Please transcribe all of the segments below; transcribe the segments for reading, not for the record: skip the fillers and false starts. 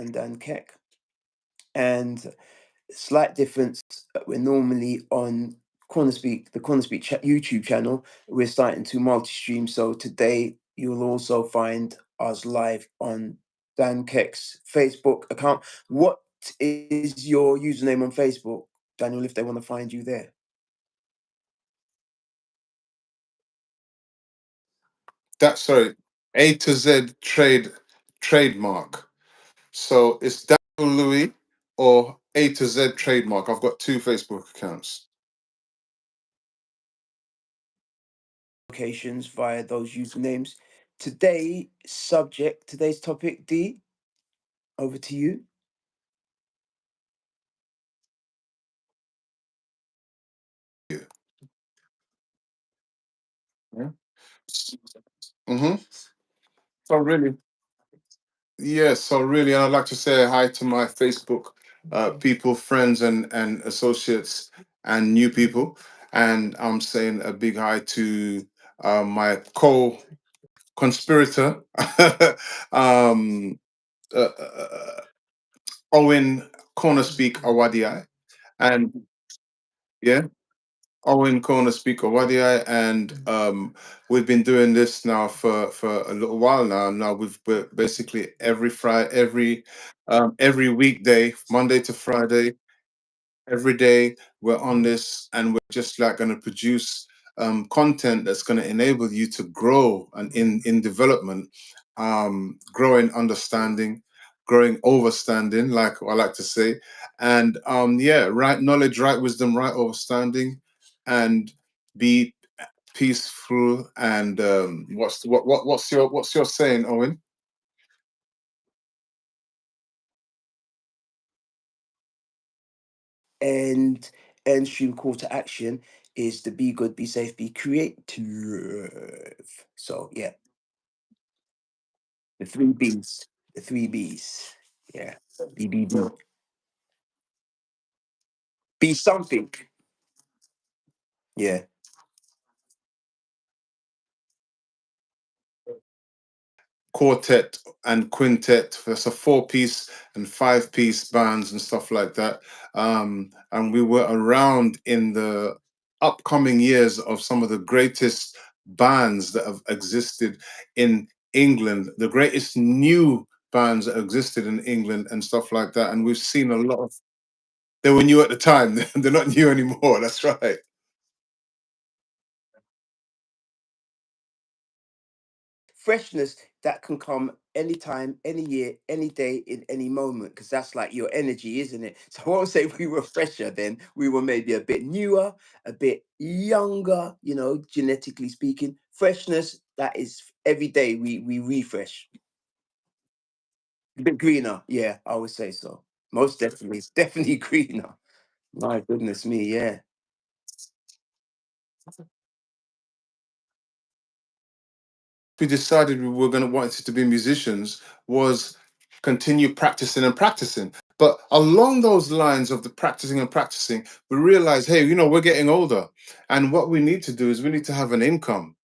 and Dan Keck. And slight difference, we're normally on CornerSpeak, the CornerSpeak YouTube channel. We're starting to multi-stream. So today you'll also find us live on Dan Keck's Facebook account. What is your username on Facebook, Daniel, if they want to find you there? That's sorry, A to Z trademark. So it's Daniel Louis or A to Z trademark. I've got two Facebook accounts. Locations via those usernames. Today's topic, D, over to you. Yeah. Mm-hmm. So really, yeah. So really, I'd like to say hi to my Facebook people, friends, and associates, and new people. And I'm saying a big hi to my co-conspirator, um, uh, uh, Owen CornerSpeak Awadi, and yeah, Owen CornerSpeak Awadi, and we've been doing this now for a little while now. Now we're basically every Friday, every weekday, Monday to Friday, every day we're on this, and we're just like going to produce content that's going to enable you to grow and in development, growing understanding, growing overstanding, like I like to say. And yeah, right knowledge, right wisdom, right overstanding, and be peaceful. And what's your saying, Owen? And end stream call to action is to be good, be safe, be creative. So yeah, the three B's. The three B's. Yeah. BBB. Be something. Yeah. Quartet and quintet. That's a four-piece and five-piece bands and stuff like that. And we were around in the upcoming years of some of the greatest bands that have existed in England, the greatest new bands that existed in England and stuff like that. And we've seen a lot of, they were new at the time. They're not new anymore. That's right. Freshness that can come anytime, any year, any day, in any moment, because that's like your energy, isn't it? So I won't say we were fresher then. We were maybe a bit newer, a bit younger, genetically speaking. Freshness, that is every day we refresh. A bit greener, yeah, I would say so. Most definitely, it's definitely greener. My goodness me, yeah. We decided we were going to want to be musicians was continue practicing and practicing. But along those lines of the practicing and practicing, we realized, hey, we're getting older, and what we need to do is we need to have an income,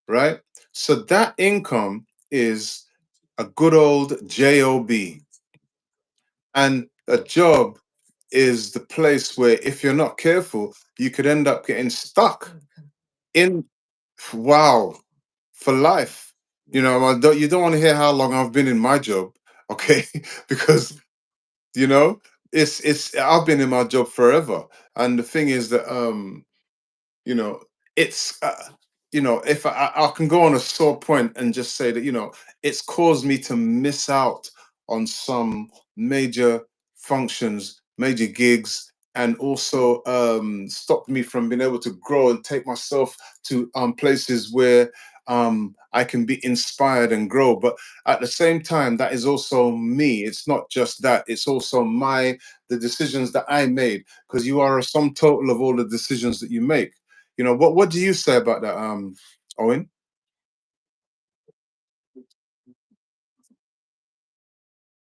right? So that income is a good old job, and a job is the place where, if you're not careful, you could end up getting stuck in, wow, for life. You don't want to hear how long I've been in my job, okay? Because you know, it's I've been in my job forever, and the thing is that you know, it's if I can go on a sore point and just say that it's caused me to miss out on some major functions, major gigs, and also stopped me from being able to grow and take myself to places where I can be inspired and grow. But at the same time, that is also me. It's not just that, it's also the decisions that I made, because you are a sum total of all the decisions that you make. What do you say about that, Owen?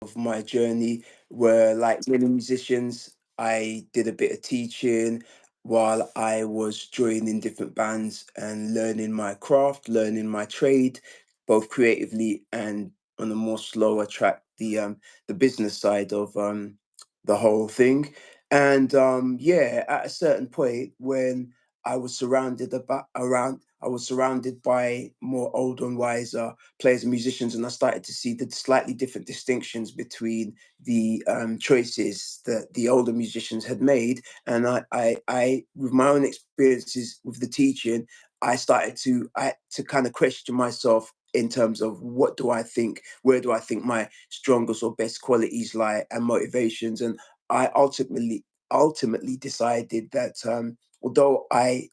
Of my journey where, like many musicians, I did a bit of teaching while I was joining different bands and learning my craft, learning my trade, both creatively and on a more slower track the business side of the whole thing. And yeah, at a certain point when I was surrounded by more older and wiser players and musicians, and I started to see the slightly different distinctions between the choices that the older musicians had made. And with my own experiences with the teaching, I had to kind of question myself in terms of what do I think, where do I think my strongest or best qualities lie and motivations. And I ultimately decided that although I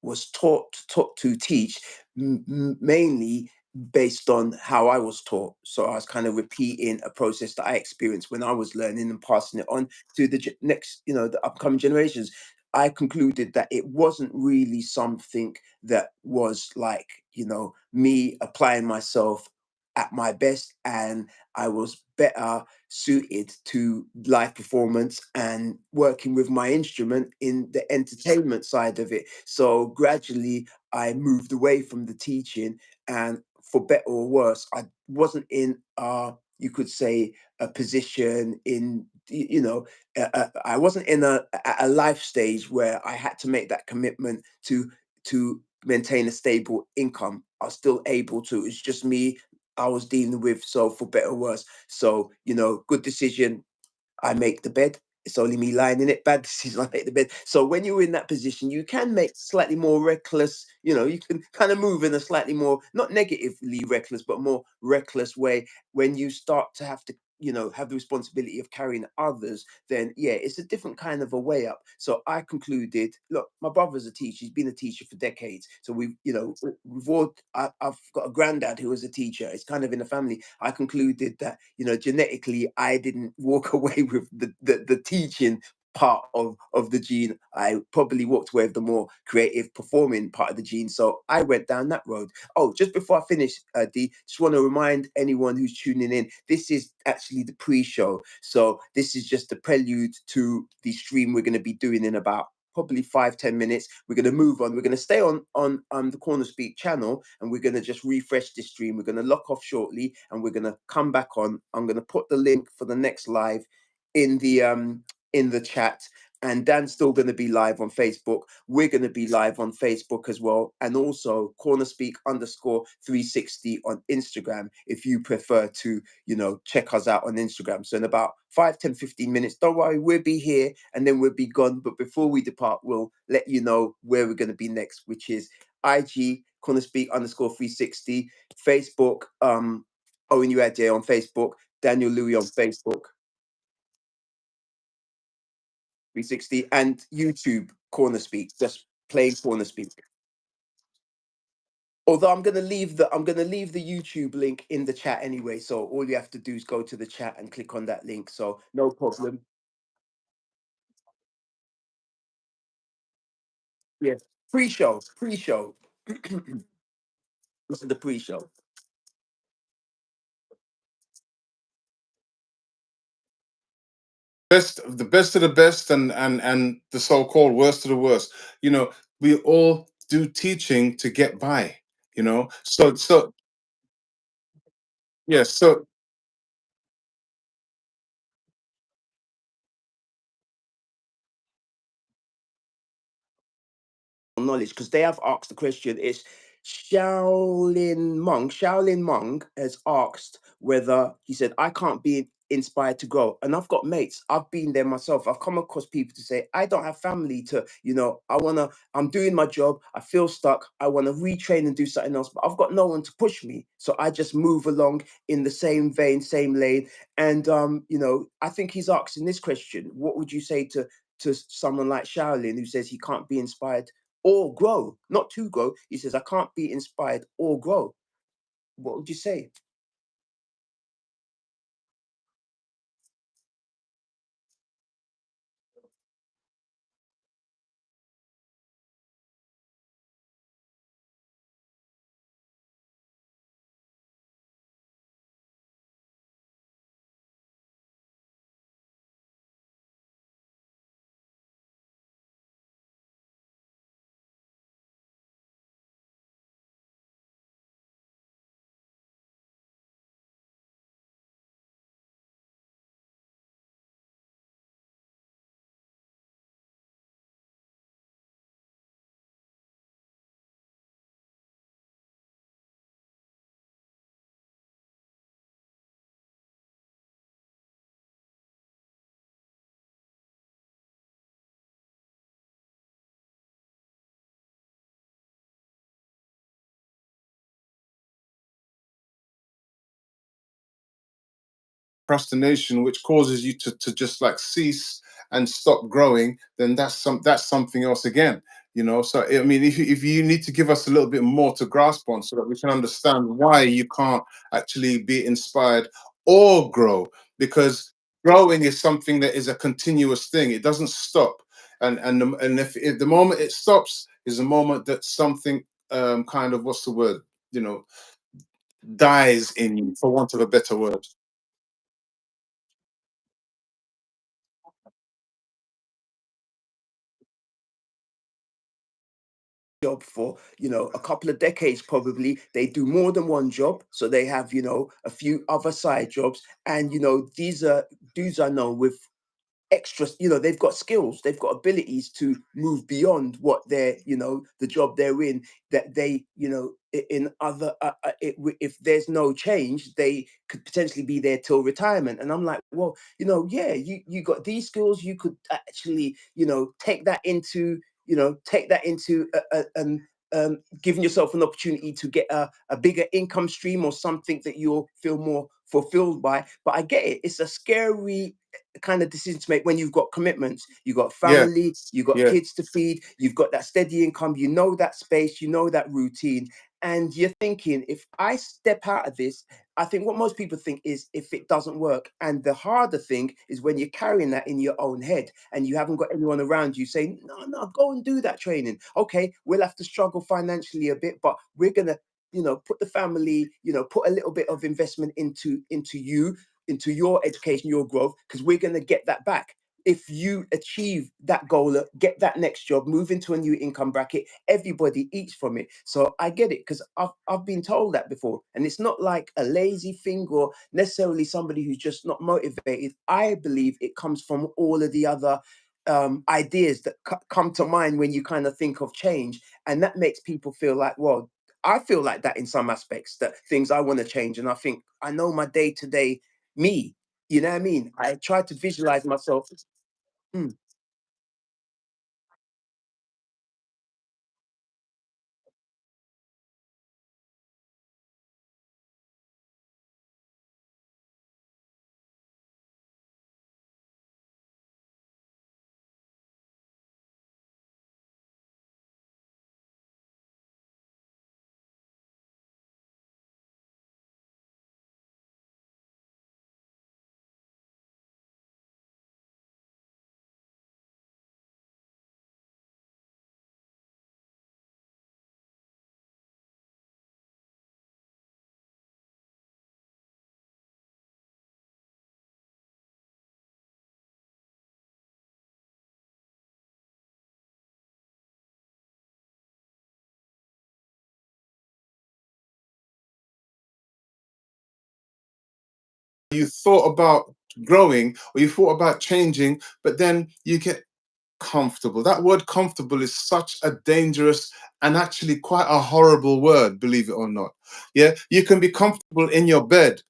was taught to teach mainly based on how I was taught. So I was kind of repeating a process that I experienced when I was learning and passing it on to the next, the upcoming generations. I concluded that it wasn't really something that was like, me applying myself at my best, and I was better suited to live performance and working with my instrument in the entertainment side of it. So gradually I moved away from the teaching, and for better or worse, I wasn't in you could say a position in I wasn't in a life stage where I had to make that commitment to maintain a stable income. I was still able to. It's just me I was dealing with. So for better or worse. So, good decision, I make the bed. It's only me lying in it. Bad decision, I make the bed. So when you're in that position, you can make slightly more reckless, you can kind of move in a slightly more, not negatively reckless, but more reckless way. When you start to have to, have the responsibility of carrying others, then yeah, it's a different kind of a way up. So I concluded, look, my brother's a teacher. He's been a teacher for decades. So we've all, I've got a granddad who was a teacher. It's kind of in the family. I concluded that, genetically, I didn't walk away with the teaching part of the gene. I probably walked away with the more creative performing part of the gene. So I went down that road. Oh, just before I finish, D, just want to remind anyone who's tuning in, this is actually the pre-show. So this is just the prelude to the stream we're going to be doing in about probably 5-10 minutes. We're going to move on. We're going to stay on the CornerSpeak channel, and we're going to just refresh the stream. We're going to lock off shortly, and we're going to come back on. I'm going to put the link for the next live in the chat. And Dan's still going to be live on Facebook. We're going to be live on Facebook as well, and also CornerSpeak _360 on Instagram if you prefer to, check us out on Instagram. So in about 5, 10, 15 minutes, don't worry, we'll be here and then we'll be gone. But before we depart, we'll let you know where we're going to be next, which is IG CornerSpeak _360, Facebook, Owen Uadje on Facebook, Daniel Louis on Facebook. 360 and YouTube CornerSpeak, just plain CornerSpeak. Although I'm gonna leave the YouTube link in the chat anyway, so all you have to do is go to the chat and click on that link. So no problem. Yeah, pre-show, pre-show. This is the pre-show. The best of the best, and the so-called worst of the worst. We all do teaching to get by. So yes, so Knowledge, because they have asked the question. It's Shaolin Mong has asked whether, he said, I can't be inspired to grow. And I've got mates, I've been there myself. I've come across people to say, I don't have family to, I'm doing my job, I feel stuck, I want to retrain and do something else, but I've got no one to push me. So I just move along in the same vein, same lane. And I think he's asking this question: what would you say to someone like Shaolin, who says he can't be inspired or grow, not to grow? He says, I can't be inspired or grow. What would you say? procrastination, which causes you to just like cease and stop growing, then that's something else again. So I mean, if you need to give us a little bit more to grasp on so that we can understand why you can't actually be inspired or grow, because growing is something that is a continuous thing. It doesn't stop. And if the moment it stops is the moment that something kind of, what's the word, you know dies in you, for want of a better word. Job for a couple of decades, probably they do more than one job, so they have a few other side jobs. And these are dudes I know with extra, they've got skills, they've got abilities to move beyond what they're, the job they're in, that they, in other if there's no change, they could potentially be there till retirement. And I'm like, well, yeah, you got these skills, you could actually, take that into giving yourself an opportunity to get a bigger income stream, or something that you'll feel more fulfilled by. But I get it, it's a scary kind of decision to make when you've got commitments, you've got Yeah, family, you've got yeah. kids to feed, you've got that steady income, that space, that routine. And you're thinking, if I step out of this, I think what most people think is if it doesn't work. And the harder thing is when you're carrying that in your own head and you haven't got anyone around you saying, no, no, go and do that training. Okay, we'll have to struggle financially a bit, but we're gonna, put the family, put a little bit of investment into you, into your education, your growth, because we're going to get that back. If you achieve that goal, get that next job, move into a new income bracket, everybody eats from it. So I get it, because I've been told that before. And it's not like a lazy thing or necessarily somebody who's just not motivated. I believe it comes from all of the other ideas that come to mind when you kind of think of change. And that makes people feel like, well, I feel like that in some aspects, that things I want to change. And I think I know my day to day me. You know what I mean? I try to visualize myself. Mm. You thought about growing or you thought about changing, but then you get comfortable. That word comfortable is such a dangerous and actually quite a horrible word, believe it or not. Yeah, you can be comfortable in your bed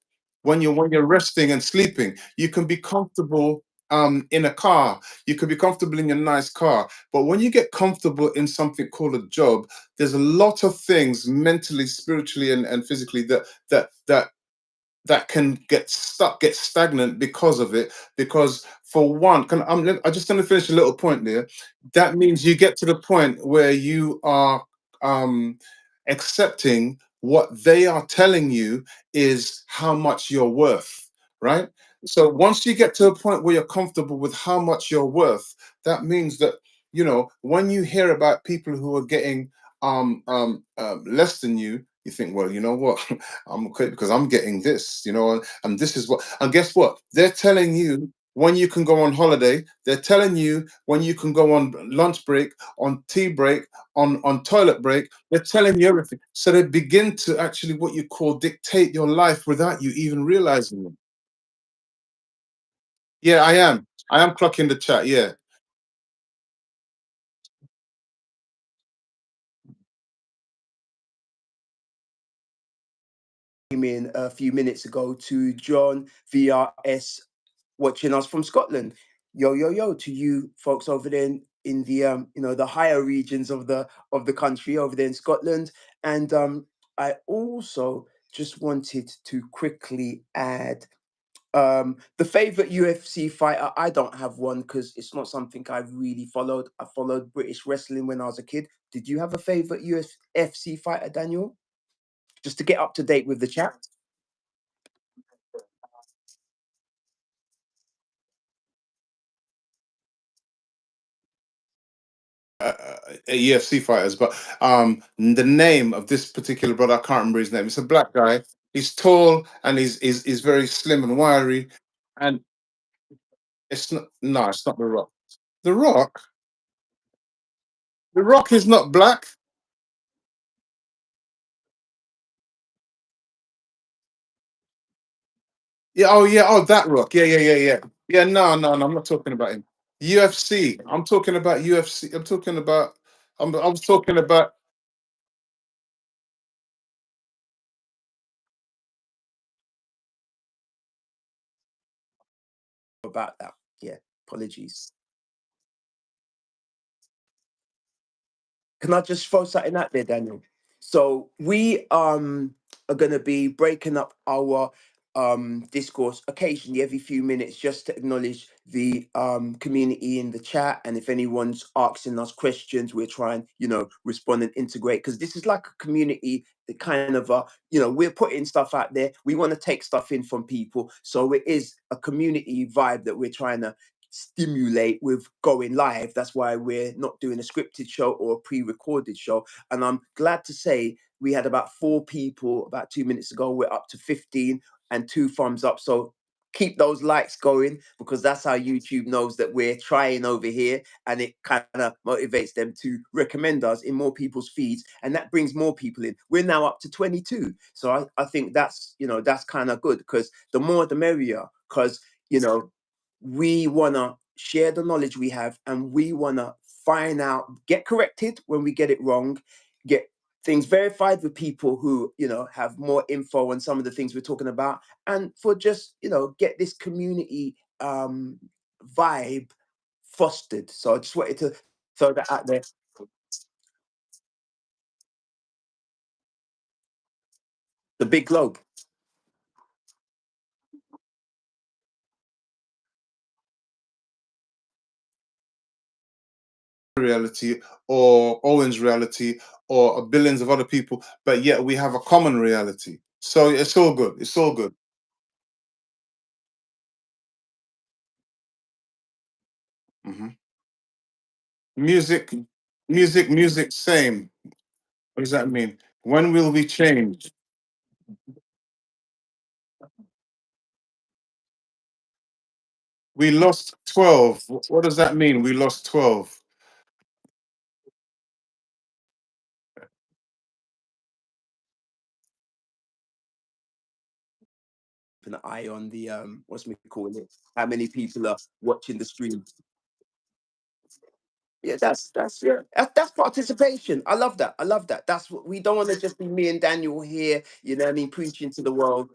when you're resting and sleeping. You can be comfortable in a car. You can be comfortable in your nice car. But when you get comfortable in something called a job, there's a lot of things mentally, spiritually, and physically that can get stuck, get stagnant because of it. Because for one, I'm just going to finish a little point there. That means you get to the point where you are um, accepting what they are telling you is how much you're worth, right? So once you get to a point where you're comfortable with how much you're worth, that means that when you hear about people who are getting less than you, you think, well, you know what? I'm okay because I'm getting this, and this is what, and guess what? They're telling you when you can go on holiday, they're telling you when you can go on lunch break, on tea break, on toilet break, they're telling you everything. So they begin to actually what you call dictate your life without you even realizing it. Yeah, I am. I am clocking the chat. Yeah. Came in a few minutes ago to John VRS watching us from Scotland. Yo, yo, yo to you folks over there in the the higher regions of the country over there in Scotland. And I also just wanted to quickly add The favorite UFC fighter, I don't have one because it's not something I've really followed. I followed British wrestling when I was a kid. Did you have a favorite UFC fighter, Daniel? Just to get up to date with the chat. UFC fighters, but the name of this particular brother, I can't remember his name. It's a black guy. He's tall and he's very slim and wiry, and it's not no, it's not The Rock. The Rock, The Rock is not black. Yeah, oh yeah, oh that Rock. Yeah, yeah, yeah, yeah. Yeah, no, no, no, I'm not talking about him. UFC. I'm talking about UFC. I'm talking about. I was talking about. About that. Yeah, apologies. Can I just throw something out there, Daniel? So we are gonna be breaking up our discourse occasionally every few minutes just to acknowledge the community in the chat, and if anyone's asking us questions we're trying, respond and integrate, because this is like a community that kind of we're putting stuff out there, we want to take stuff in from people, so it is a community vibe that we're trying to stimulate with going live. That's why we're not doing a scripted show or a pre-recorded show. And I'm glad to say we had about 4 people about 2 minutes ago. We're up to 15 and 2 thumbs up. So keep those likes going, because that's how YouTube knows that we're trying over here, and it kind of motivates them to recommend us in more people's feeds, and that brings more people in. We're now up to 22. So I think that's kind of good, because the more the merrier, because you know we want to share the knowledge we have, and we want to find out, get corrected when we get it wrong, get things verified with people who have more info on some of the things we're talking about, and for just get this community vibe fostered. So I just wanted to throw that out there. The big globe. Reality or Owen's reality or billions of other people, but yet we have a common reality. So it's all good. It's all good. Mhm. Music, music, same. What does that mean? When will we change? We lost 12. What does that mean? We lost 12. An eye on the what's we calling it, how many people are watching the stream. Yeah, that's participation. I love that. I love that. That's what we don't want to just be me and Daniel here, what I mean, preaching to the world.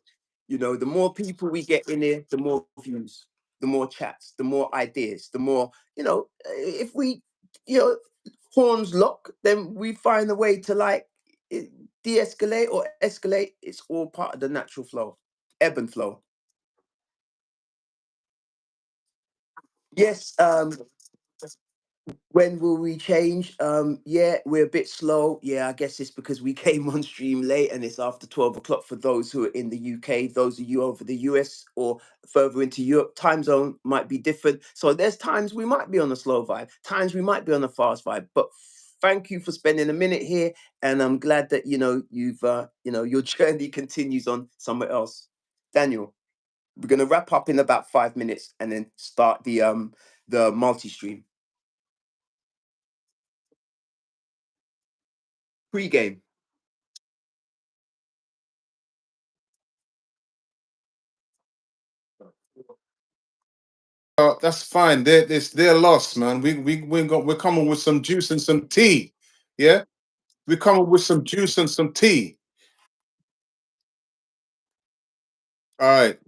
The more people we get in here, the more views, the more chats, the more ideas, the more, if we, you know, horns lock, then we find a way to like de-escalate or escalate. It's all part of the natural flow, ebb and flow. Yes, when will we change? Yeah, we're a bit slow. Yeah, I guess it's because we came on stream late and it's after 12 o'clock for those who are in the UK. Those of you over the US or further into Europe, time zone might be different. So there's times we might be on a slow vibe, times we might be on a fast vibe. But thank you for spending a minute here. And I'm glad that, your journey continues on somewhere else. Daniel, we're going to wrap up in about 5 minutes and then start the multi-stream pre-game. That's fine. They're lost, man. We're coming with some juice and some tea. Yeah, we're coming with some juice and some tea. All right.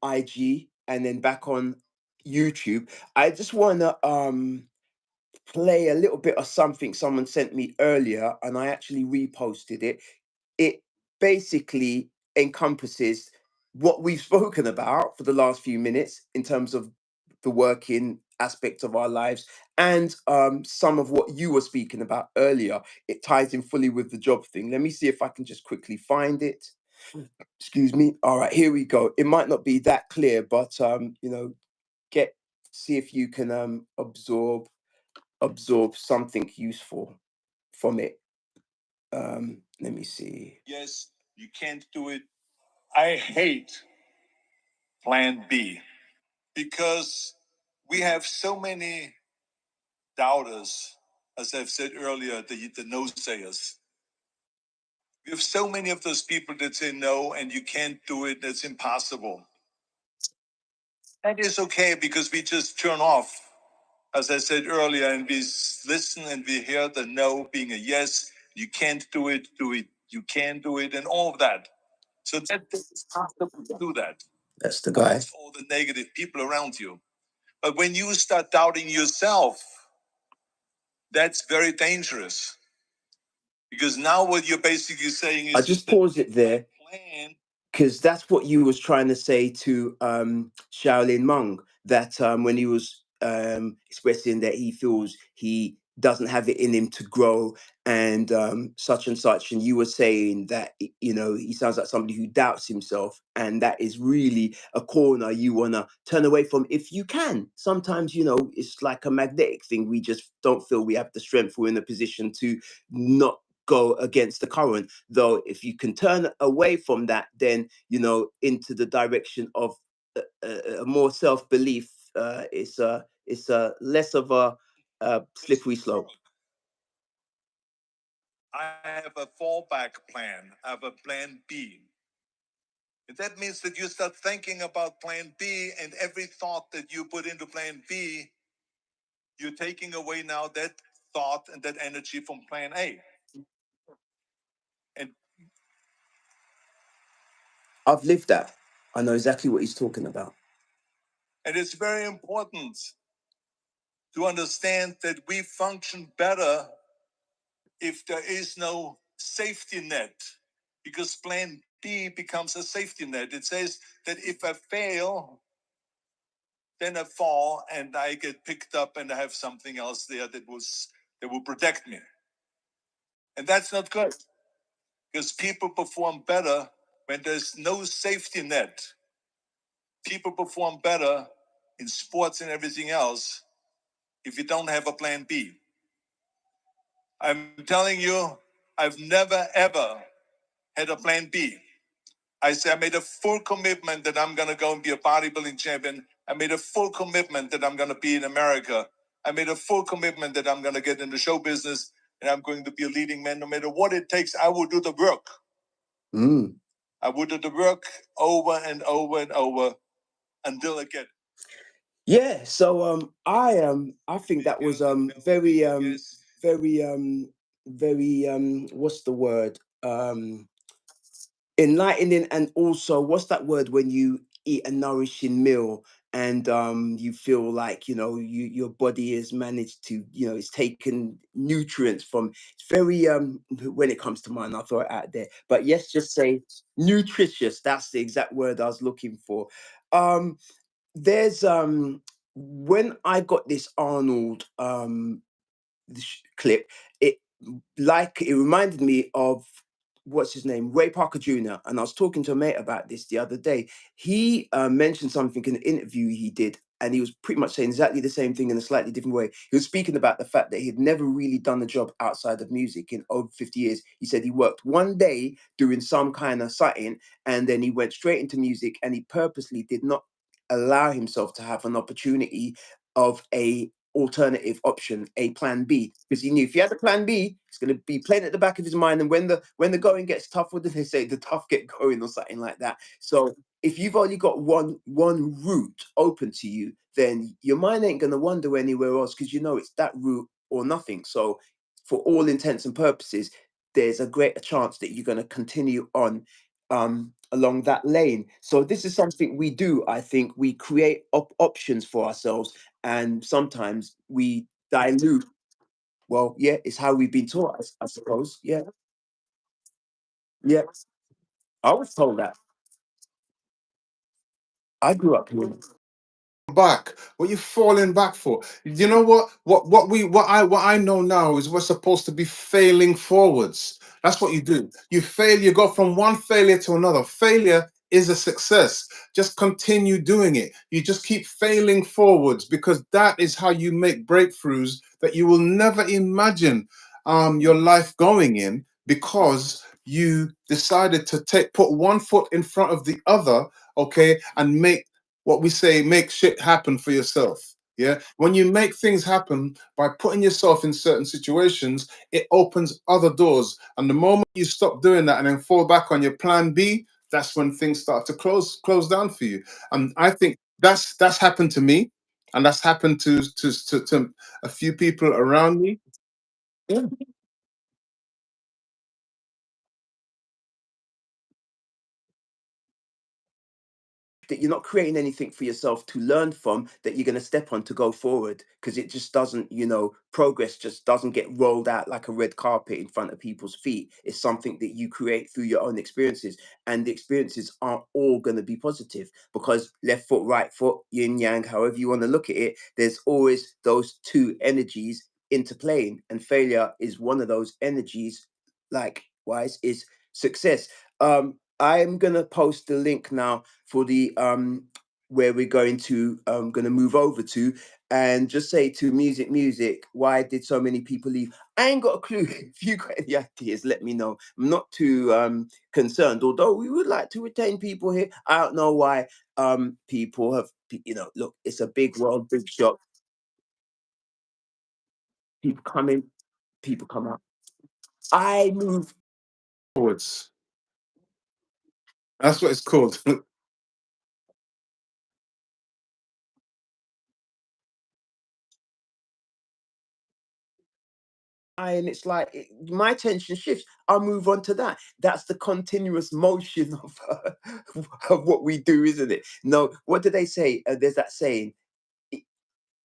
IG and then back on YouTube. I just want to play a little bit of something someone sent me earlier, and I actually reposted it. It basically encompasses what we've spoken about for the last few minutes in terms of the working aspect of our lives, and some of what you were speaking about earlier. It ties in fully with the job thing. Let me see if I can just quickly find it. Excuse me. All right, here we go. It might not be that clear, but get see if you can absorb something useful from it. Let me see. Yes, you can't do it. I hate plan B because we have so many doubters, as I've said earlier, the no sayers. We have so many of those people that say no and you can't do it, that's impossible. That is okay because we just turn off, as I said earlier, and we listen and we hear the no being a yes. You can't do it, you can do it, and all of that. So it's possible to do that. That's the guy. That's all the negative people around you. But when you start doubting yourself, that's very dangerous. Because now what you're basically saying is I just pause it there because that's what you was trying to say to Shaolin Meng, that when he was expressing that he feels he doesn't have it in him to grow and such, and you were saying that he sounds like somebody who doubts himself, and that is really a corner you want to turn away from if you can. Sometimes it's like a magnetic thing. We just don't feel we have the strength or in a position to not go against the current. Though if you can turn away from that, then into the direction of a more self-belief, it's a less of a slippery slope. I have a fallback plan. I have a plan B. And that means that you start thinking about plan B, and every thought that you put into plan B, you're taking away now that thought and that energy from plan A. And I've lived that. I know exactly what he's talking about. And it's very important to understand that we function better if there is no safety net, because plan B becomes a safety net. It says that if I fail, then I fall and I get picked up and I have something else there that will protect me. And that's not good, because people perform better when there's no safety net. People perform better in sports and everything else if you don't have a plan B. I'm telling you, I've never ever had a plan B. I made a full commitment that I'm going to go and be a bodybuilding champion. I made a full commitment that I'm going to be in America. I made a full commitment that I'm going to get in the show business and I'm going to be a leading man. No matter what it takes, I will do the work. Mm. I will do the work over and over and over until I get it. Yeah, so I think that was very what's the word? Enlightening, and also what's that word when you eat a nourishing meal and you feel like your body has managed to it's taken nutrients from. It's very when it comes to mind, I'll throw it out there, but yes, just say nutritious. That's the exact word I was looking for. There's when I got this Arnold clip, it reminded me of what's his name, Ray Parker Jr. And I was talking to a mate about this the other day. He mentioned something in an interview he did, and he was pretty much saying exactly the same thing in a slightly different way. He was speaking about the fact that he'd never really done a job outside of music in over 50 years. He said he worked one day doing some kind of something, and then he went straight into music, and he purposely did not allow himself to have an opportunity of a alternative option, a plan B, because he knew if he had a plan B, it's going to be playing at the back of his mind. And when the going gets tough, what do they say? The tough get going, or something like that. So if you've only got one route open to you, then your mind ain't going to wander anywhere else, because it's that route or nothing. So for all intents and purposes, there's a greater chance that you're going to continue on along that lane. So this is something we do. I think we create options for ourselves, and sometimes we dilute Well, yeah, it's how we've been taught, I suppose. Yeah, yeah. I was told that. I grew up hearing. Back, what you falling back for? You know what I know now is we're supposed to be failing forwards. That's what you do. You fail, you go from one failure to another. Failure is a success. Just continue doing it. You just keep failing forwards, because that is how you make breakthroughs that you will never imagine your life going in, because you decided to take put one foot in front of the other, okay, and make what we say, make shit happen for yourself. Yeah. When you make things happen by putting yourself in certain situations, it opens other doors. And the moment you stop doing that and then fall back on your plan B, that's when things start to close down for you. And I think that's happened to me, and that's happened to a few people around me. Yeah. That you're not creating anything for yourself to learn from that you're going to step on to go forward, because it just doesn't, progress just doesn't get rolled out like a red carpet in front of people's feet. It's something that you create through your own experiences, and the experiences aren't all going to be positive, because left foot, right foot, yin yang, however you want to look at it, there's always those two energies interplaying, and failure is one of those energies. Likewise is success. I'm gonna post the link now for the where we're going to move over to, and just say to music, why did so many people leave? I ain't got a clue. If you got any ideas, let me know. I'm not too concerned, although we would like to retain people here. I don't know why people have, look, it's a big world, big shop. People come in, people come out. I move. Forwards. That's what it's called. And it's like my attention shifts. I'll move on to that. That's the continuous motion of of what we do, isn't it? No, what do they say? There's that saying, "E-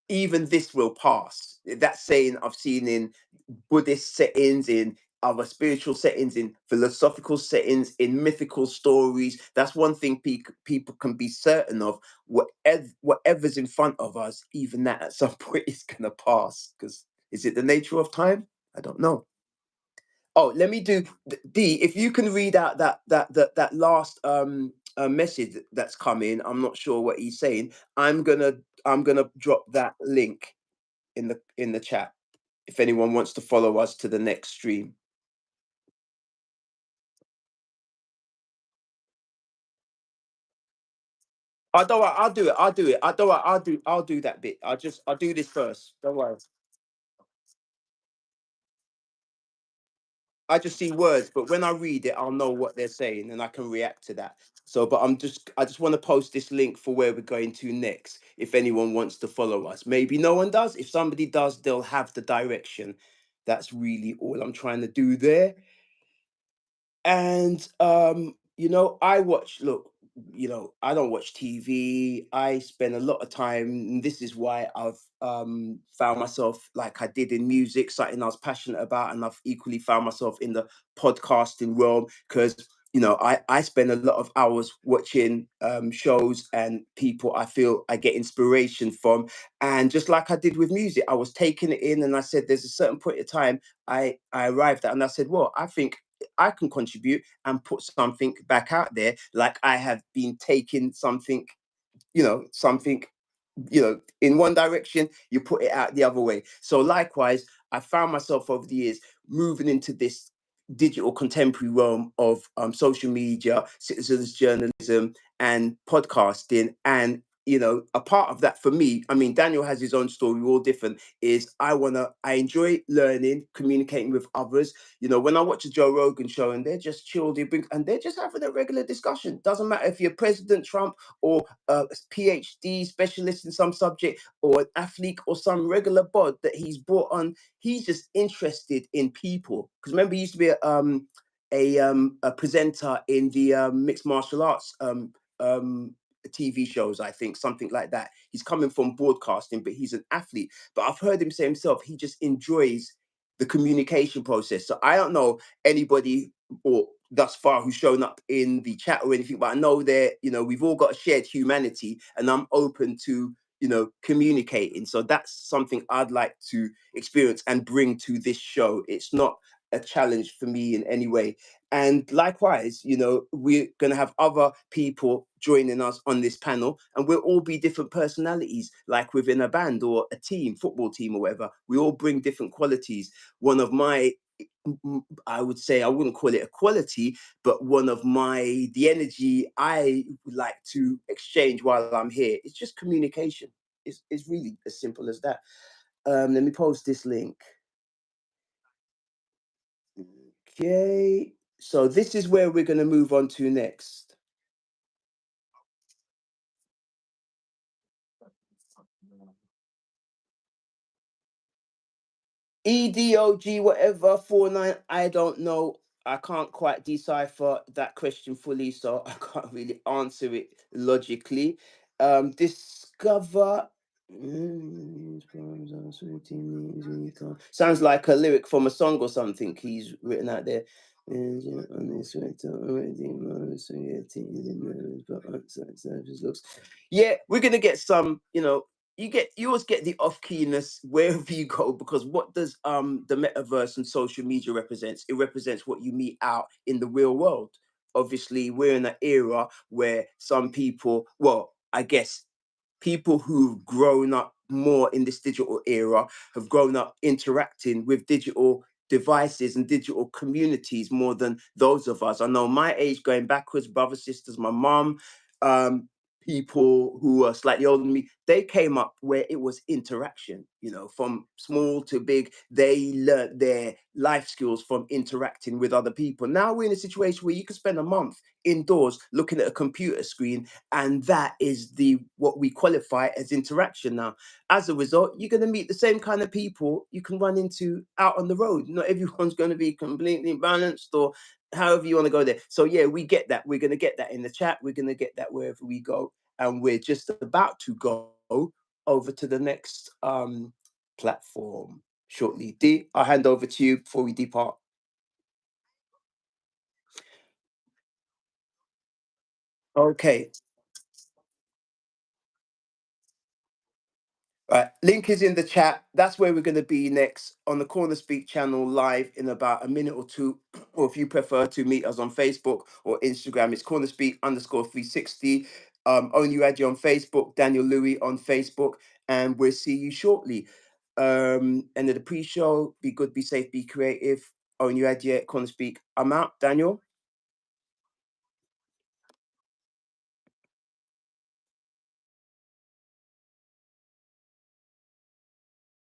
even this will pass." That saying I've seen in Buddhist settings, in other spiritual settings, in philosophical settings, in mythical stories. That's one thing people can be certain of. Whatever's in front of us, even that at some point is going to pass. Because is it the nature of time? I don't know. Oh, let me do D. If you can read out that last message that's come in, I'm not sure what he's saying. I'm gonna drop that link in the chat if anyone wants to follow us to the next stream. I don't worry, I'll do it. I'll do it. I don't worry, I'll do that bit. I'll do this first. Don't worry. I just see words, but when I read it, I'll know what they're saying and I can react to that. So, but I just want to post this link for where we're going to next. If anyone wants to follow us, maybe no one does. If somebody does, they'll have the direction. That's really all I'm trying to do there. And I watch, look, I don't watch TV. I spend a lot of time, and this is why I've found myself like I did in music, something I was passionate about, and I've equally found myself in the podcasting realm, because I spend a lot of hours watching shows and people I feel I get inspiration from. And just like I did with music, I was taking it in, and I said there's a certain point of time I arrived at, and I said, well, I think I can contribute and put something back out there, like I have been taking something, in one direction, you put it out the other way. So likewise, I found myself over the years moving into this digital contemporary realm of social media, citizens journalism, and podcasting. And a part of that for me, I mean, Daniel has his own story, we're all different, is I enjoy learning, communicating with others. When I watch a Joe Rogan show and they're just chilled, and they're just having a regular discussion. Doesn't matter if you're President Trump or a PhD specialist in some subject, or an athlete, or some regular bod that he's brought on. He's just interested in people. Because remember, he used to be a presenter in the mixed martial arts TV shows, I think, something like that. He's coming from broadcasting, but he's an athlete. But I've heard him say himself, he just enjoys the communication process. So I don't know anybody or thus far who's shown up in the chat or anything, but I know that, we've all got a shared humanity, and I'm open to, communicating. So that's something I'd like to experience and bring to this show. It's not a challenge for me in any way. And likewise, we're going to have other people joining us on this panel, and we'll all be different personalities, like within a band or a team, football team or whatever. We all bring different qualities. One of my, I would say, I wouldn't call it a quality, but the energy I would like to exchange while I'm here, it's just communication. It's really as simple as that. Let me post this link. Okay, so this is where we're going to move on to next. EDOG, whatever, 49, I don't know. I can't quite decipher that question fully, so I can't really answer it logically. Discover. Sounds like a lyric from a song or something he's written out there. Yeah, we're gonna get some, you always get the off keyness wherever you go, because what does the metaverse and social media represents? It represents what you meet out in the real world. Obviously, we're in an era where some people, well, I guess people who've grown up more in this digital era have grown up interacting with digital devices and digital communities more than those of us. I know my age going backwards, brothers, sisters, my mom, um, people who are slightly older than me, they came up where it was interaction, from small to big. They learned their life skills from interacting with other people. Now we're in a situation where you can spend a month indoors looking at a computer screen, and that is the what we qualify as interaction now. As a result, you're going to meet the same kind of people you can run into out on the road. Not everyone's going to be completely balanced, or however you want to go there. So yeah, we get that. We're going to get that in the chat. We're going to get that wherever we go. And we're just about to go over to the next platform shortly. D, I'll hand over to you before we depart. Okay. Right, link is in the chat. That's where we're going to be next on the CornerSpeak channel, live in about a minute or two. Or if you prefer to meet us on Facebook or Instagram, it's CornerSpeak_360. Owen Uadi on Facebook, Daniel Louis on Facebook, and we'll see you shortly. End of the pre-show. Be good, be safe, be creative. Owen Uadi at CornerSpeak. I'm out, Daniel.